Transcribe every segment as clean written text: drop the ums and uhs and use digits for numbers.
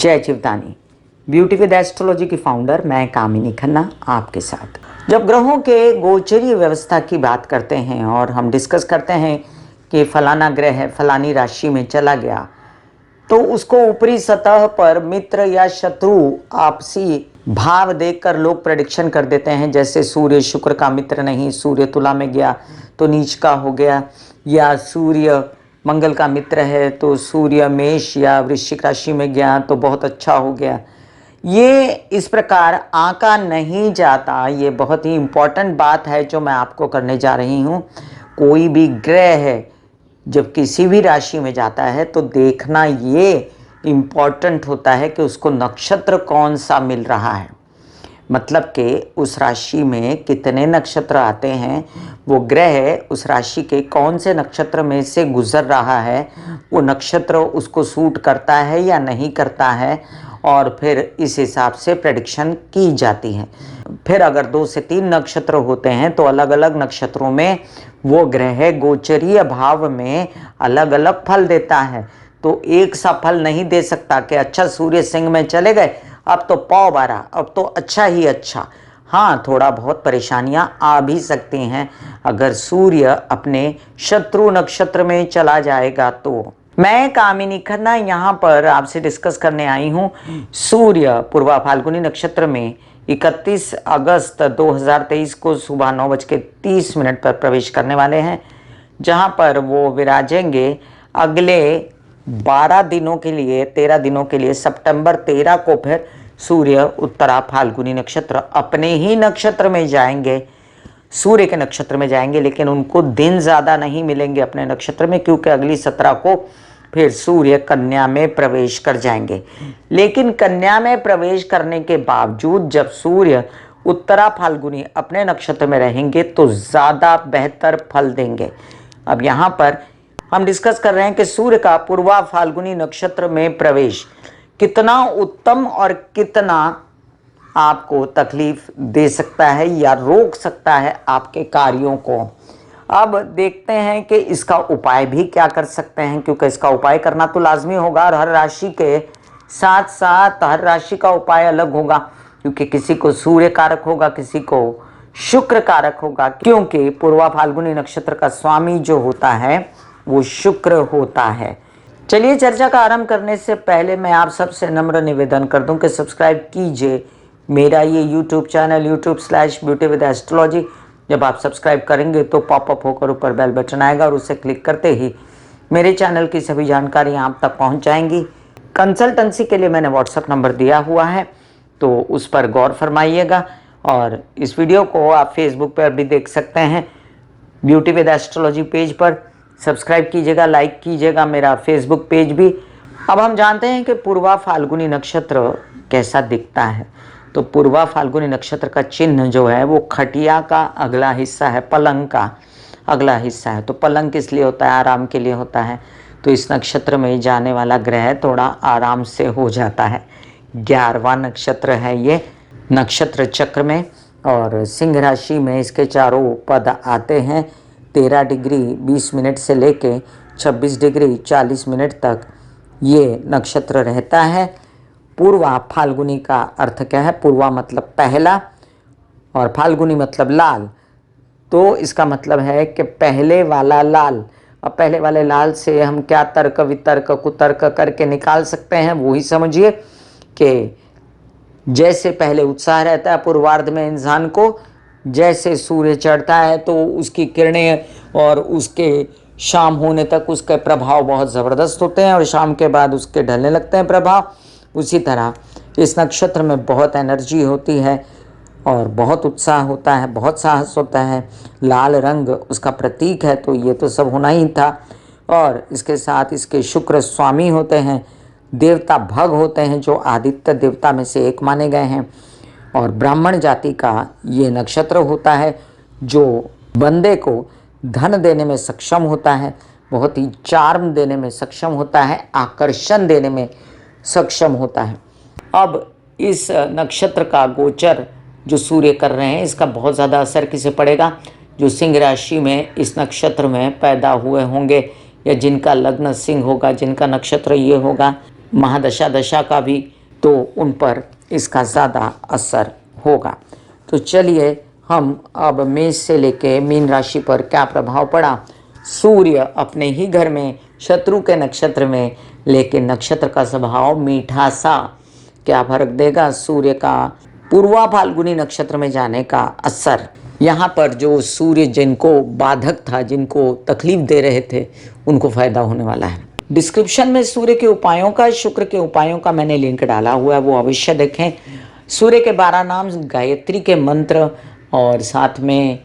जय Jivdani. Beauty with astrology की founder मैं कामिनी खन्ना आपके साथ। जब ग्रहों के गोचरीय व्यवस्था की बात करते हैं और हम डिस्कस करते हैं कि फलाना ग्रह फलानी राशि में चला गया, तो उसको ऊपरी सतह पर मित्र या शत्रु आपसी भाव देखकर लोग प्रेडिक्शन कर देते हैं। जैसे सूर्य शुक्र का मित्र नहीं, सूर्य तुला में गया तो नीच का हो गया, या सूर्य मंगल का मित्र है तो सूर्य मेष या वृश्चिक राशि में गया तो बहुत अच्छा हो गया। ये इस प्रकार आंका नहीं जाता। ये बहुत ही इम्पोर्टेंट बात है जो मैं आपको करने जा रही हूँ। कोई भी ग्रह है जब किसी भी राशि में जाता है तो देखना ये इम्पोर्टेंट होता है कि उसको नक्षत्र कौन सा मिल रहा है, मतलब कि उस राशि में कितने नक्षत्र आते हैं, वो ग्रह उस राशि के कौन से नक्षत्र में से गुजर रहा है, वो नक्षत्र उसको सूट करता है या नहीं करता है, और फिर इस हिसाब से प्रेडिक्शन की जाती है। फिर अगर 2 से 3 नक्षत्र होते हैं तो अलग अलग नक्षत्रों में वो ग्रह गोचरीय भाव में अलग अलग फल देता है। तो एक सा फल नहीं दे सकता कि अच्छा सूर्य सिंह में चले गए अब तो पौ बारा, अब तो अच्छा ही अच्छा। हाँ, थोड़ा बहुत परेशानियां आ भी सकती हैं अगर सूर्य अपने शत्रु नक्षत्र में चला जाएगा तो। मैं कामिनी खन्ना यहाँ पर आपसे डिस्कस करने आई हूँ। सूर्य पूर्वा फाल्गुनी नक्षत्र में 31 अगस्त 2023 को सुबह 9:30 पर प्रवेश करने वाले हैं, जहाँ पर वो विराजेंगे अगले 12 दिनों के लिए, 13 दिनों के लिए। सितंबर 13 को फिर सूर्य उत्तरा फाल्गुनी नक्षत्र अपने ही नक्षत्र में जाएंगे, सूर्य के नक्षत्र में जाएंगे, लेकिन उनको दिन ज़्यादा नहीं मिलेंगे अपने नक्षत्र में, क्योंकि अगली 17 को फिर सूर्य कन्या में प्रवेश कर जाएंगे। लेकिन कन्या में प्रवेश करने के बावजूद जब सूर्य उत्तरा फाल्गुनी अपने नक्षत्र में रहेंगे तो ज़्यादा बेहतर फल देंगे। अब यहाँ पर हम डिस्कस कर रहे हैं कि सूर्य का पूर्वा फाल्गुनी नक्षत्र में प्रवेश कितना उत्तम और कितना आपको तकलीफ दे सकता है या रोक सकता है आपके कार्यों को। अब देखते हैं कि इसका उपाय भी क्या कर सकते हैं, क्योंकि इसका उपाय करना तो लाजमी होगा और हर राशि के साथ साथ हर राशि का उपाय अलग होगा, क्योंकि किसी को सूर्य कारक होगा, किसी को शुक्र कारक होगा, क्योंकि पूर्वा फाल्गुनी नक्षत्र का स्वामी जो होता है वो शुक्र होता है। चलिए, चर्चा का आरंभ करने से पहले मैं आप सबसे नम्र निवेदन कर दूं कि सब्सक्राइब कीजिए मेरा ये YouTube channel YouTube/Beauty with Astrology। जब आप सब्सक्राइब करेंगे तो पॉपअप होकर ऊपर बेल बटन आएगा और उसे क्लिक करते ही मेरे चैनल की सभी जानकारी आप तक पहुंच जाएंगी। कंसल्टेंसी के लिए मैंने व्हाट्सएप नंबर दिया हुआ है, तो उस पर गौर फरमाइएगा। और इस वीडियो को आप फेसबुक पर भी देख सकते हैं, ब्यूटी विद एस्ट्रोलॉजी पेज पर सब्सक्राइब कीजिएगा, लाइक कीजिएगा मेरा फेसबुक पेज भी। अब हम जानते हैं कि पूर्वा फाल्गुनी नक्षत्र कैसा दिखता है। तो पूर्वा फाल्गुनी नक्षत्र का चिन्ह जो है वो खटिया का अगला हिस्सा है, पलंग का अगला हिस्सा है। तो पलंग किस लिए होता है? आराम के लिए होता है। तो इस नक्षत्र में जाने वाला ग्रह थोड़ा आराम से हो जाता है। 11वां नक्षत्र है ये नक्षत्र चक्र में, और सिंह राशि में इसके चारों पद आते हैं। 13 डिग्री 20 मिनट से लेके 26 डिग्री 40 मिनट तक ये नक्षत्र रहता है। पूर्वा फाल्गुनी का अर्थ क्या है? पूर्वा मतलब पहला और फाल्गुनी मतलब लाल। तो इसका मतलब है कि पहले वाला लाल। अब पहले वाले लाल से हम क्या तर्क वितर्क कुतर्क करके निकाल सकते हैं, वो ही समझिए कि जैसे पहले उत्साह रहता है पूर्वार्ध में इंसान को, जैसे सूर्य चढ़ता है तो उसकी किरणें और उसके शाम होने तक उसके प्रभाव बहुत ज़बरदस्त होते हैं और शाम के बाद उसके ढलने लगते हैं प्रभाव। उसी तरह इस नक्षत्र में बहुत एनर्जी होती है और बहुत उत्साह होता है, बहुत साहस होता है। लाल रंग उसका प्रतीक है, तो ये तो सब होना ही था। और इसके साथ इसके शुक्र स्वामी होते हैं, देवता भग होते हैं जो आदित्य देवता में से एक माने गए हैं, और ब्राह्मण जाति का ये नक्षत्र होता है जो बंदे को धन देने में सक्षम होता है, बहुत ही चार्म देने में सक्षम होता है, आकर्षण देने में सक्षम होता है। अब इस नक्षत्र का गोचर जो सूर्य कर रहे हैं इसका बहुत ज़्यादा असर किसे पड़ेगा? जो सिंह राशि में इस नक्षत्र में पैदा हुए होंगे या जिनका लग्न सिंह होगा, जिनका नक्षत्र ये होगा, महादशा दशा का भी, तो उन पर इसका ज़्यादा असर होगा। तो चलिए हम अब मेष से लेके मीन राशि पर क्या प्रभाव पड़ा। सूर्य अपने ही घर में शत्रु के नक्षत्र में, लेकिन नक्षत्र का स्वभाव मीठा सा, क्या फर्क देगा सूर्य का पूर्वा फाल्गुनी नक्षत्र में जाने का असर। यहाँ पर जो सूर्य जिनको बाधक था, जिनको तकलीफ दे रहे थे, उनको फायदा होने वाला है। डिस्क्रिप्शन में सूर्य के उपायों का, शुक्र के उपायों का मैंने लिंक डाला हुआ है, वो अवश्य देखें। सूर्य के 12 नाम, गायत्री के मंत्र और साथ में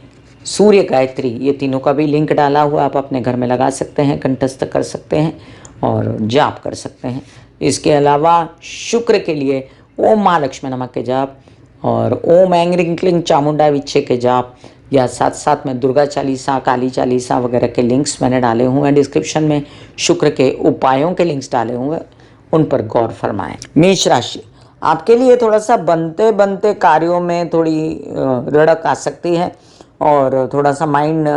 सूर्य गायत्री, ये तीनों का भी लिंक डाला हुआ, आप अपने घर में लगा सकते हैं, कंठस्थ कर सकते हैं और जाप कर सकते हैं। इसके अलावा शुक्र के लिए ओम महालक्ष्मी नमः के जाप और ओम ऐं ह्रीं क्लीं चामुंडा विच्छे के जाप, या साथ साथ में दुर्गा चालीसा, काली चालीसा वगैरह के लिंक्स मैंने डाले हुए हैं डिस्क्रिप्शन में। शुक्र के उपायों के लिंक्स डाले हुए, उन पर गौर फरमाएं। मेष राशि, आपके लिए थोड़ा सा बनते बनते कार्यों में थोड़ी रड़क आ सकती है और थोड़ा सा माइंड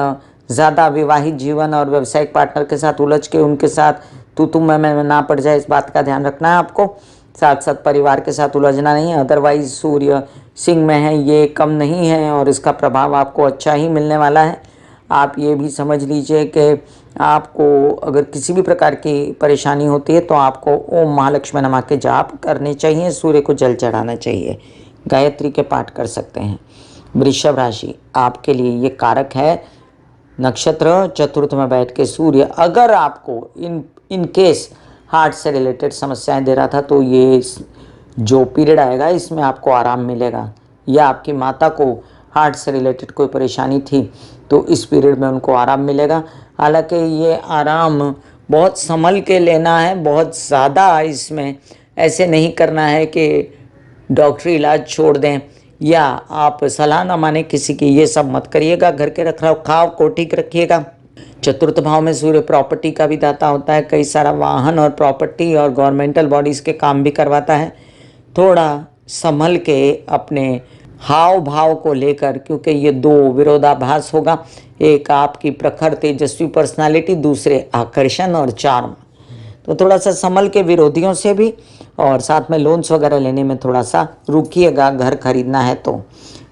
ज़्यादा विवाहित जीवन और व्यावसायिक पार्टनर के साथ उलझ के उनके साथ तू मैं ना पड़ जाए, इस बात का ध्यान रखना है आपको। साथ साथ परिवार के साथ उलझना नहीं है। अदरवाइज सूर्य सिंह में है, ये कम नहीं है और इसका प्रभाव आपको अच्छा ही मिलने वाला है। आप ये भी समझ लीजिए कि आपको अगर किसी भी प्रकार की परेशानी होती है तो आपको ओम महालक्ष्मी नमः के जाप करने चाहिए, सूर्य को जल चढ़ाना चाहिए, गायत्री के पाठ कर सकते हैं। वृषभ राशि, आपके लिए ये कारक है नक्षत्र चतुर्थ में बैठ के सूर्य। अगर आपको इन केस हार्ट से रिलेटेड समस्याएं दे रहा था तो ये जो पीरियड आएगा इसमें आपको आराम मिलेगा, या आपकी माता को हार्ट से रिलेटेड कोई परेशानी थी तो इस पीरियड में उनको आराम मिलेगा। हालांकि ये आराम बहुत संभल के लेना है, बहुत ज़्यादा इसमें ऐसे नहीं करना है कि डॉक्टरी इलाज छोड़ दें या आप सलाह ना माने किसी की, ये सब मत करिएगा। घर के रखरखाव को ठीक रखिएगा। चतुर्थ भाव में सूर्य प्रॉपर्टी का भी दाता होता है, कई सारा वाहन और प्रॉपर्टी और गवर्नमेंटल बॉडीज़ के काम भी करवाता है। थोड़ा संभल के अपने हाव भाव को लेकर, क्योंकि ये दो विरोधाभास होगा, एक आपकी प्रखर तेजस्वी पर्सनालिटी, दूसरे आकर्षण और चार्म। तो थोड़ा सा संभल के विरोधियों से भी, और साथ में लोन्स वगैरह लेने में थोड़ा सा रुकिएगा, घर खरीदना है तो।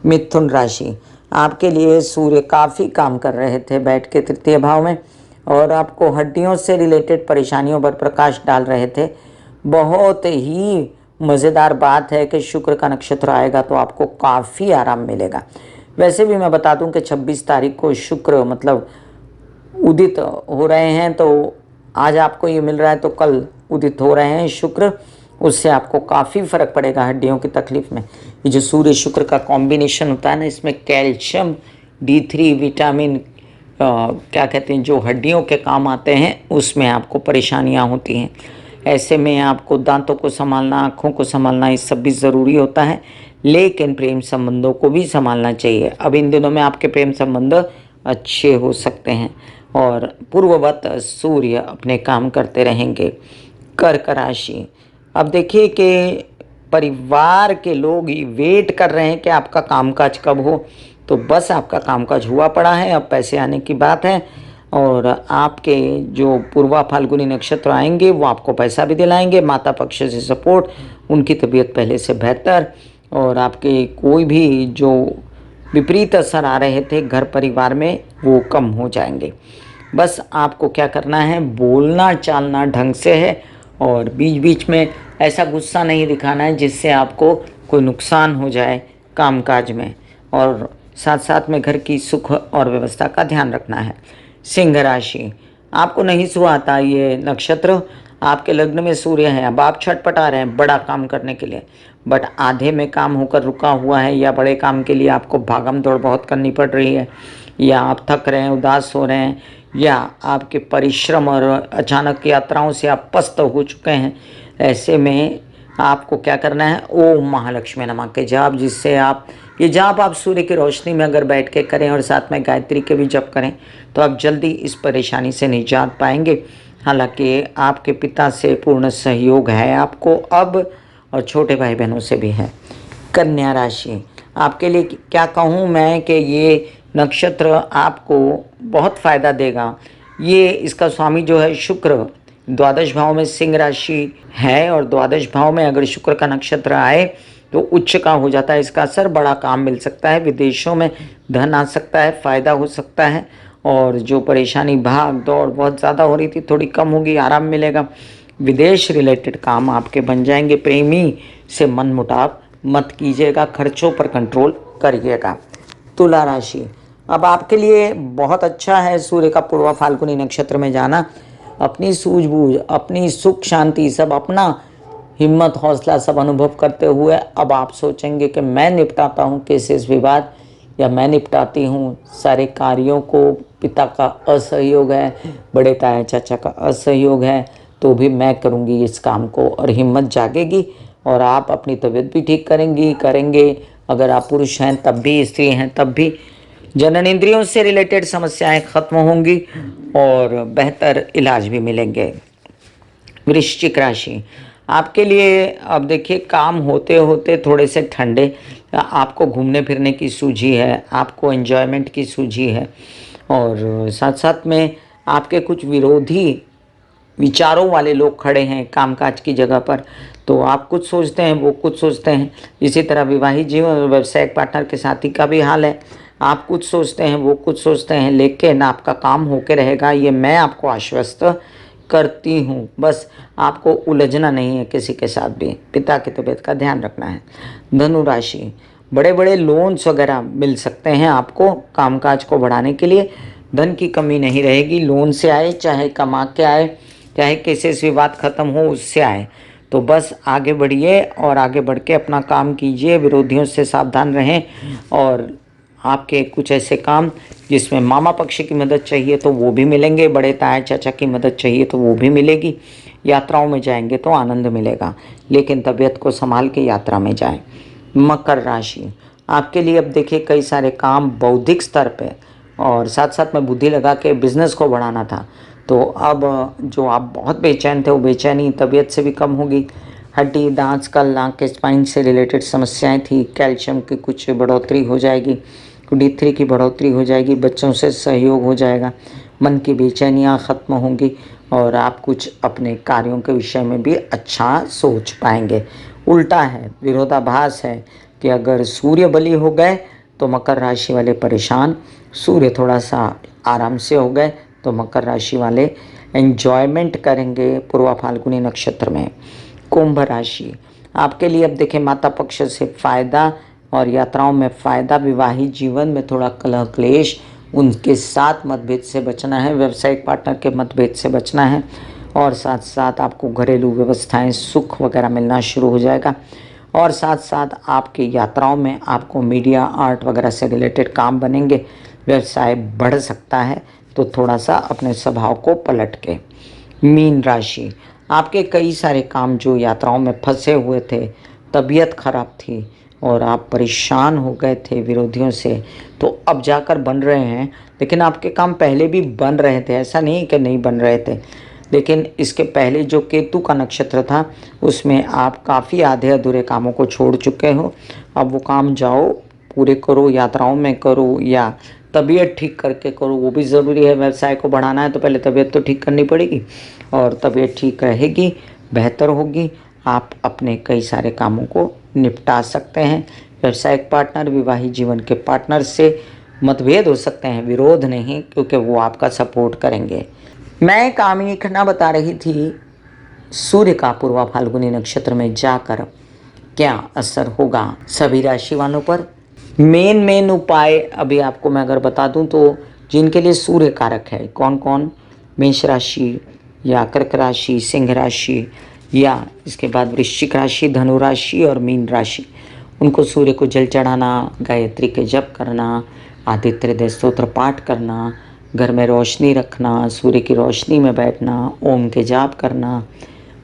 मिथुन राशि, आपके लिए सूर्य काफ़ी काम कर रहे थे बैठ के तृतीय भाव में और आपको हड्डियों से रिलेटेड परेशानियों पर प्रकाश डाल रहे थे। बहुत ही मज़ेदार बात है कि शुक्र का नक्षत्र आएगा तो आपको काफ़ी आराम मिलेगा। वैसे भी मैं बता दूं कि 26 तारीख को शुक्र मतलब उदित हो रहे हैं, तो आज आपको ये मिल रहा है तो कल उदित हो रहे हैं शुक्र, उससे आपको काफ़ी फ़र्क पड़ेगा हड्डियों की तकलीफ़ में। ये जो सूर्य शुक्र का कॉम्बिनेशन होता है ना, इसमें कैल्शियम, D3 विटामिन क्या कहते हैं, जो हड्डियों के काम आते हैं, उसमें आपको परेशानियां होती हैं। ऐसे में आपको दांतों को संभालना, आँखों को संभालना, ये सब भी ज़रूरी होता है, लेकिन प्रेम संबंधों को भी संभालना चाहिए। अब इन दिनों में आपके प्रेम संबंध अच्छे हो सकते हैं और पूर्ववत सूर्य अपने काम करते रहेंगे। कर्क राशि, अब देखिए कि परिवार के लोग ही वेट कर रहे हैं कि आपका कामकाज कब हो, तो बस आपका कामकाज हुआ पड़ा है, अब पैसे आने की बात है। और आपके जो पूर्वा फाल्गुनी नक्षत्र आएंगे वो आपको पैसा भी दिलाएंगे, माता पक्ष से सपोर्ट, उनकी तबीयत पहले से बेहतर, और आपके कोई भी जो विपरीत असर आ रहे थे घर परिवार में वो कम हो जाएंगे। बस आपको क्या करना है, बोलना चालना ढंग से है और बीच बीच में ऐसा गुस्सा नहीं दिखाना है जिससे आपको कोई नुकसान हो जाए कामकाज में, और साथ साथ में घर की सुख और व्यवस्था का ध्यान रखना है। सिंह राशि, आपको नहीं सुहाता ये नक्षत्र, आपके लग्न में सूर्य है, अब आप छटपटा रहे हैं बड़ा काम करने के लिए, बट आधे में काम होकर रुका हुआ है, या बड़े काम के लिए आपको भागम दौड़ बहुत करनी पड़ रही है, या आप थक रहे हैं, उदास हो रहे हैं, या आपके परिश्रम और अचानक यात्राओं से आप पस्त हो चुके हैं। ऐसे में आपको क्या करना है, ओम महालक्ष्मी नमः के जाप, जिससे आप ये जाप आप सूर्य की रोशनी में अगर बैठ के करें और साथ में गायत्री के भी जप करें तो आप जल्दी इस परेशानी से निजात पाएंगे। हालांकि आपके पिता से पूर्ण सहयोग है आपको अब, और छोटे भाई बहनों से भी है। कन्या राशि, आपके लिए क्या कहूँ मैं कि ये नक्षत्र आपको बहुत फ़ायदा देगा। ये इसका स्वामी जो है शुक्र, द्वादश भाव में सिंह राशि है और द्वादश भाव में अगर शुक्र का नक्षत्र आए तो उच्च का हो जाता है इसका असर। बड़ा काम मिल सकता है, विदेशों में धन आ सकता है, फायदा हो सकता है और जो परेशानी भाग दौड़ बहुत ज़्यादा हो रही थी थोड़ी कम होगी, आराम मिलेगा। विदेश रिलेटेड काम आपके बन जाएंगे। प्रेमी से मन मुटाव मत कीजिएगा, खर्चों पर कंट्रोल करिएगा। तुला राशि, अब आपके लिए बहुत अच्छा है सूर्य का पूर्वा फाल्गुनी नक्षत्र में जाना। अपनी सूझबूझ, अपनी सुख शांति सब अपना हिम्मत हौसला सब अनुभव करते हुए अब आप सोचेंगे कि मैं निपटाता हूँ केसेस विवाद, या मैं निपटाती हूँ सारे कार्यों को। पिता का असहयोग है, बड़े ताया चाचा का असहयोग है, तो भी मैं करूँगी इस काम को, और हिम्मत जागेगी और आप अपनी तबीयत भी ठीक करेंगे। अगर आप पुरुष हैं तब भी, स्त्री हैं तब भी, जननेंद्रियों से रिलेटेड समस्याएं खत्म होंगी और बेहतर इलाज भी मिलेंगे। वृश्चिक राशि, आपके लिए अब देखिए काम होते होते थोड़े से ठंडे, आपको घूमने फिरने की सूझी है, आपको एंजॉयमेंट की सूझी है और साथ साथ में आपके कुछ विरोधी विचारों वाले लोग खड़े हैं कामकाज की जगह पर, तो आप कुछ सोचते हैं वो कुछ सोचते हैं। इसी तरह विवाहित जीवन और व्यावसायिक पार्टनर के साथी का भी हाल है, आप कुछ सोचते हैं वो कुछ सोचते हैं, लेकिन आपका काम होके रहेगा, ये मैं आपको आश्वस्त करती हूँ। बस आपको उलझना नहीं है किसी के साथ भी। पिता की तबीयत का ध्यान रखना है। धनु राशि, बड़े बड़े लोन्स वगैरह मिल सकते हैं आपको कामकाज को बढ़ाने के लिए। धन की कमी नहीं रहेगी, लोन से आए चाहे कमा के आए, चाहे केसेस विवाद खत्म हो उससे आए, तो बस आगे बढ़िए और आगे बढ़ के अपना काम कीजिए। विरोधियों से सावधान रहें और आपके कुछ ऐसे काम जिसमें मामा पक्ष की मदद चाहिए तो वो भी मिलेंगे, बड़े ताया चाचा की मदद चाहिए तो वो भी मिलेगी। यात्राओं में जाएंगे तो आनंद मिलेगा, लेकिन तबीयत को संभाल के यात्रा में जाएं। मकर राशि, आपके लिए अब देखिए कई सारे काम बौद्धिक स्तर पे और साथ साथ में बुद्धि लगा के बिजनेस को बढ़ाना था, तो अब जो आप बहुत बेचैन थे वो बेचैनी तबीयत से भी कम होगी। हड्डी दांत स्कल नाक के स्पाइन से रिलेटेड समस्याएं थी, कैल्शियम की कुछ बढ़ोतरी हो जाएगी, D3 की बढ़ोतरी हो जाएगी, बच्चों से सहयोग हो जाएगा, मन की बेचैनियाँ ख़त्म होंगी और आप कुछ अपने कार्यों के विषय में भी अच्छा सोच पाएंगे। उल्टा है, विरोधाभास है कि अगर सूर्य बली हो गए तो मकर राशि वाले परेशान, सूर्य थोड़ा सा आराम से हो गए तो मकर राशि वाले एंजॉयमेंट करेंगे पूर्वा फाल्गुनी नक्षत्र में। कुंभ राशि, आपके लिए अब देखें माता पक्ष से फ़ायदा और यात्राओं में फ़ायदा। विवाहित जीवन में थोड़ा कलह क्लेश, उनके साथ मतभेद से बचना है, व्यावसायिक पार्टनर के मतभेद से बचना है और साथ साथ आपको घरेलू व्यवस्थाएं सुख वगैरह मिलना शुरू हो जाएगा। और साथ साथ आपकी यात्राओं में आपको मीडिया आर्ट वगैरह से रिलेटेड काम बनेंगे, व्यवसाय बढ़ सकता है, तो थोड़ा सा अपने स्वभाव को पलट के। मीन राशि, आपके कई सारे काम जो यात्राओं में फंसे हुए थे, तबीयत खराब थी और आप परेशान हो गए थे विरोधियों से, तो अब जाकर बन रहे हैं। लेकिन आपके काम पहले भी बन रहे थे, ऐसा नहीं कि नहीं बन रहे थे, लेकिन इसके पहले जो केतु का नक्षत्र था उसमें आप काफ़ी आधे अधूरे कामों को छोड़ चुके हो। अब वो काम जाओ पूरे करो, यात्राओं में करो या तबीयत ठीक करके करो, वो भी ज़रूरी है। व्यवसाय को बढ़ाना है तो पहले तबीयत तो ठीक करनी पड़ेगी और तबीयत ठीक रहेगी, बेहतर होगी, आप अपने कई सारे कामों को निपटा सकते हैं। व्यावसायिक पार्टनर विवाहित जीवन के पार्टनर से मतभेद हो सकते हैं, विरोध नहीं, क्योंकि वो आपका सपोर्ट करेंगे। मैं कामिनी खन्ना बता रही थी सूर्य का पूर्वा फाल्गुनी नक्षत्र में जाकर क्या असर होगा सभी राशि वालों पर। मेन उपाय अभी आपको मैं अगर बता दूं तो जिनके लिए सूर्य कारक है, कौन कौन, मेष राशि या कर्क राशि, सिंह राशि या इसके बाद वृश्चिक राशि, धनु राशि और मीन राशि, उनको सूर्य को जल चढ़ाना, गायत्री के जप करना, आदित्य हृदय स्तोत्र पाठ करना, घर में रोशनी रखना, सूर्य की रोशनी में बैठना, ओम के जाप करना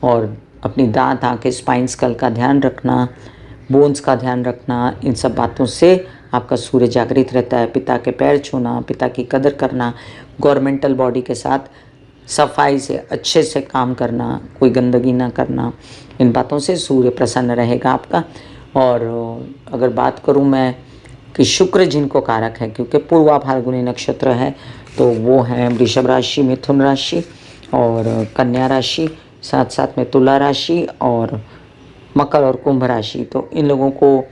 और अपनी दांत आँखें स्पाइन स्कल का ध्यान रखना, बोन्स का ध्यान रखना। इन सब बातों से आपका सूर्य जागृत रहता है। पिता के पैर छूना, पिता की कदर करना, गवर्नमेंटल बॉडी के साथ सफाई से अच्छे से काम करना, कोई गंदगी ना करना, इन बातों से सूर्य प्रसन्न रहेगा आपका। और अगर बात करूं मैं कि शुक्र जिनको कारक है, क्योंकि पूर्वा फाल्गुनी नक्षत्र है, तो वो हैं वृषभ राशि, मिथुन राशि और कन्या राशि, साथ साथ में तुला राशि और मकर और कुंभ राशि। तो इन लोगों को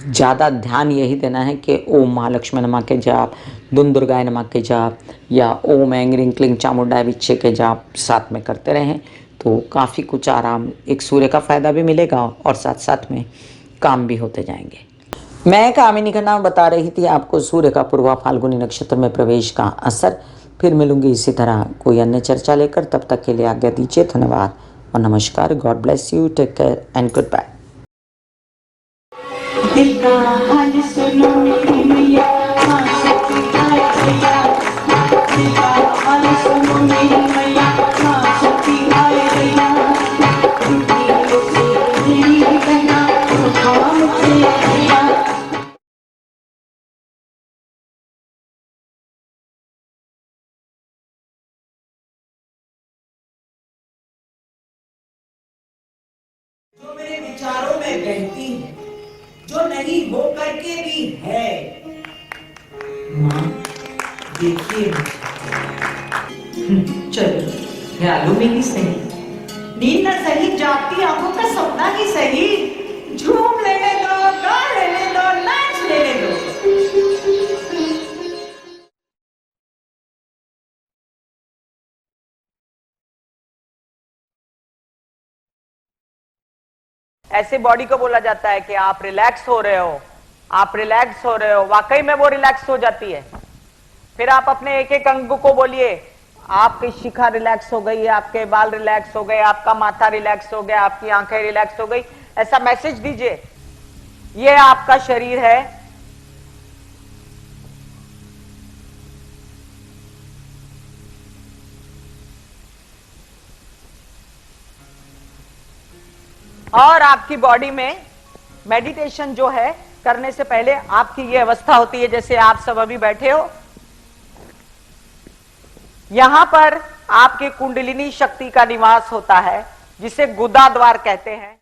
ज़्यादा ध्यान यही देना है कि ओम महालक्ष्मी नमः के जाप, दुम दुर्गाय नमः के जाप या ओम ऐं ह्रीं क्लीं चामुंडाय विच्चे के जाप साथ में करते रहें, तो काफ़ी कुछ आराम, एक सूर्य का फायदा भी मिलेगा और साथ साथ में काम भी होते जाएंगे। मैं कामिनी खन्ना बता रही थी आपको सूर्य का पूर्वा फाल्गुनी नक्षत्र में प्रवेश का असर। फिर मिलूंगी इसी तरह कोई अन्य चर्चा लेकर, तब तक के लिए आज्ञा दीजिए। धन्यवाद और नमस्कार। God bless you, take care and good bye. दिल का हाल सुनो मेरी मैया, माँ सखी हाय भैया। दिल का हाल सुनो मेरी मैया, माँ सखी हाय भैया। मेरी कहना तो काम से भैया। जो मेरे विचारों में बहती है, जो नहीं हो करके भी है, माँ देखिए। चलो ख्यालों में ही सही, नींद न सही, जागती आंखों का सपना ही सही, झूम लेने दो, गा लेने दो, नाच लेने दो। ऐसे बॉडी को बोला जाता है कि आप रिलैक्स हो रहे हो, आप रिलैक्स हो रहे हो। वाकई में वो रिलैक्स हो जाती है। फिर आप अपने एक एक अंग को बोलिए, आपकी शिखा रिलैक्स हो गई, आपके बाल रिलैक्स हो गए, आपका माथा रिलैक्स हो गया, आपकी आंखें रिलैक्स हो गई। ऐसा मैसेज दीजिए, ये आपका शरीर है, और आपकी बॉडी में मेडिटेशन जो है करने से पहले आपकी ये अवस्था होती है, जैसे आप सब अभी बैठे हो, यहां पर आपके कुंडलिनी शक्ति का निवास होता है, जिसे गुदा द्वार कहते हैं।